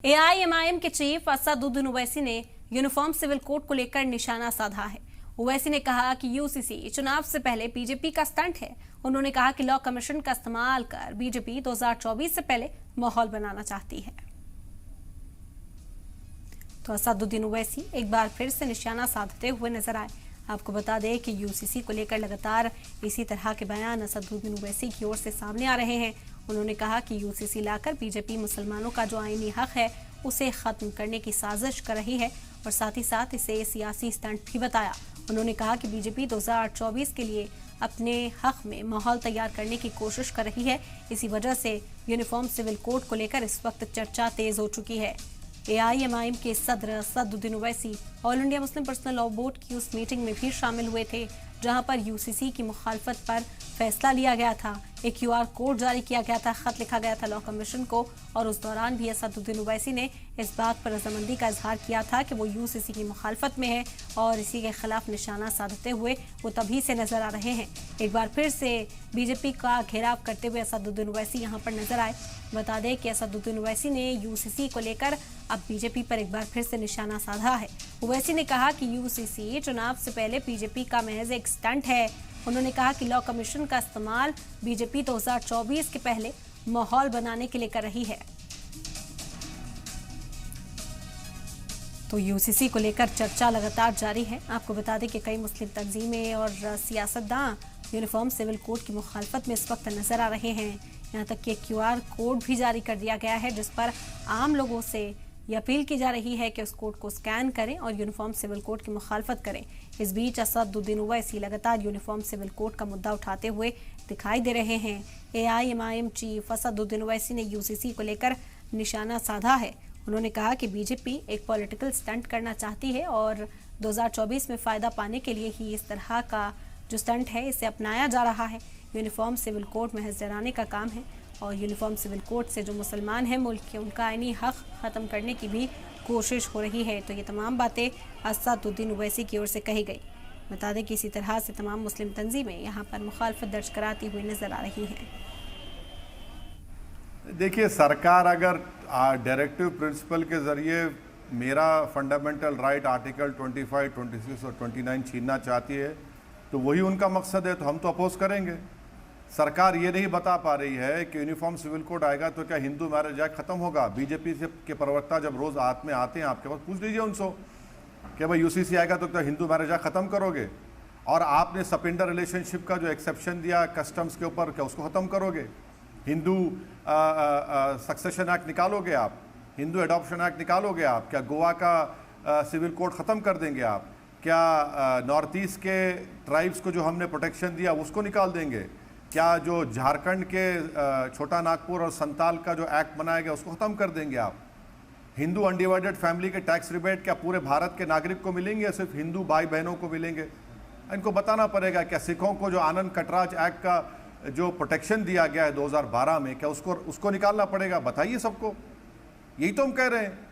AIMIM के chief Asaduddin Owaisi ने uniform civil code को लेकर निशाना साधा है। ओवैसी ने कहा कि यूसीसी चुनाव से पहले बीजेपी का स्टंट है। उन्होंने कहा कि लॉ कमीशन का इस्तेमाल कर बीजेपी 2024 से पहले माहौल बनाना चाहती है। तो असदुद्दीन ओवैसी एक बार फिर से निशाना साधते हुए नजर आए। आपको बता दें कि यूसीसी को लेकर लगातार इसी तरह के बयान असदुद्दीन ओवैसी की ओर से सामने आ रहे हैं। उन्होंने कहा कि यूसीसी लाकर बीजेपी मुसलमानों का जो आईनी हक है उसे खत्म करने की साजिश कर रही है और साथ ही साथ इसे सियासी स्टंट भी बताया। उन्होंने कहा कि बीजेपी 2024 के लिए अपने हक में माहौल तैयार करने की कोशिश कर रही है। इसी वजह से यूनिफॉर्म सिविल कोड को लेकर इस वक्त चर्चा तेज हो चुकी है। एआईएमआईएम के सदर Asaduddin Owaisi all India Muslim personal law board की उस मीटिंग में भी शामिल हुए थे जहां पर यूसीसी की मुखालफत पर फैसला लिया गया था। एक क्यूआर कोड जारी किया गया था, खत लिखा गया था लॉ कमीशन को और उस दौरान भी असदुद्दीन ओवैसी ने इस बात पर रजामंदी का इजहार किया था कि वो यूसीसी की मुखालफत में है और इसी के खिलाफ निशाना साधते हुए वो तभी से नजर आ रहे हैं। एक बार फिर से बीजेपी का घेराव करते हुए असदुद्दीन ओवैसी यहाँ पर नजर आए। बता दें कि असदुद्दीन ओवैसी ने यूसीसी को लेकर अब बीजेपी पर एक बार फिर से निशाना साधा है। ओवैसी ने कहा कि यूसीसी चुनाव से पहले बीजेपी का महज एक स्टंट है। उन्होंने कहा कि लॉ कमीशन का इस्तेमाल बीजेपी 2024 के पहले माहौल बनाने के लिए कर रही है। तो यूसीसी को लेकर चर्चा लगातार जारी है। आपको बता दें कि कई मुस्लिम तंजीमें और सियासतदान यूनिफॉर्म सिविल कोड की मुखालफत में इस वक्त नजर आ रहे हैं। यहाँ तक कि क्यूआर कोड भी जारी कर दिया गया है जिस पर आम लोगों से ये अपील की जा रही है कि उस कोड को स्कैन करें और यूनिफॉर्म सिविल कोड की मुखालफत करें। इस बीच असदुद्दीन ओवैसी लगातार यूनिफॉर्म सिविल कोड का मुद्दा उठाते हुए दिखाई दे रहे हैं। एआईएमआईएम चीफ असदुद्दीन ओवैसी ने यूसीसी को लेकर निशाना साधा है। उन्होंने कहा कि बीजेपी एक पॉलिटिकल स्टंट करना चाहती है और 2024 में फायदा पाने के लिए ही इस तरह का जो स्टंट है इसे अपनाया जा रहा है। यूनिफॉर्म सिविल कोड महज डराने का काम है और यूनिफॉर्म सिविल कोड से जो मुसलमान हैं मुल्क के उनका आईनी हक ख़त्म करने की भी कोशिश हो रही है। तो ये तमाम बातें असदुद्दीन ओवैसी की ओर से कही गई। बता दें कि इसी तरह से तमाम मुस्लिम तंजीमें यहाँ पर मुखालफत दर्ज कराती हुई नजर आ रही हैं। देखिए, सरकार अगर डायरेक्टिव प्रिंसिपल के ज़रिए मेरा फंडामेंटल राइट आर्टिकल 25, 26 और 29 छीनना चाहती है तो वही उनका मकसद है, तो हम तो अपोज करेंगे। सरकार ये नहीं बता पा रही है कि यूनिफॉर्म सिविल कोड आएगा तो क्या हिंदू मैरिज एक्ट खत्म होगा। बीजेपी से के प्रवक्ता जब रोज में आते हैं आपके पास, पूछ लीजिए उनसे कि भाई यूसीसी आएगा तो क्या हिंदू मैरिज एक्ट खत्म करोगे। और आपने सपिंडर रिलेशनशिप का जो एक्सेप्शन दिया कस्टम्स के ऊपर, क्या उसको खत्म करोगे। हिंदू सक्सेशन एक्ट निकालोगे आप, हिंदू एडॉप्शन एक्ट निकालोगे आप, क्या गोवा का सिविल कोड ख़त्म कर देंगे आप, क्या नॉर्थ ईस्ट के ट्राइब्स को जो हमने प्रोटेक्शन दिया उसको निकाल देंगे, क्या जो झारखंड के छोटा नागपुर और संताल का जो एक्ट बनाया गया उसको ख़त्म कर देंगे आप। हिंदू अनडिवाइडेड फैमिली के टैक्स रिबेट क्या पूरे भारत के नागरिक को मिलेंगे या सिर्फ हिंदू भाई बहनों को मिलेंगे। इनको बताना पड़ेगा। क्या सिखों को जो आनंद कटराज एक्ट का जो प्रोटेक्शन दिया गया है 2012 में, क्या उसको निकालना पड़ेगा। बताइए सबको, यही तो हम कह रहे हैं।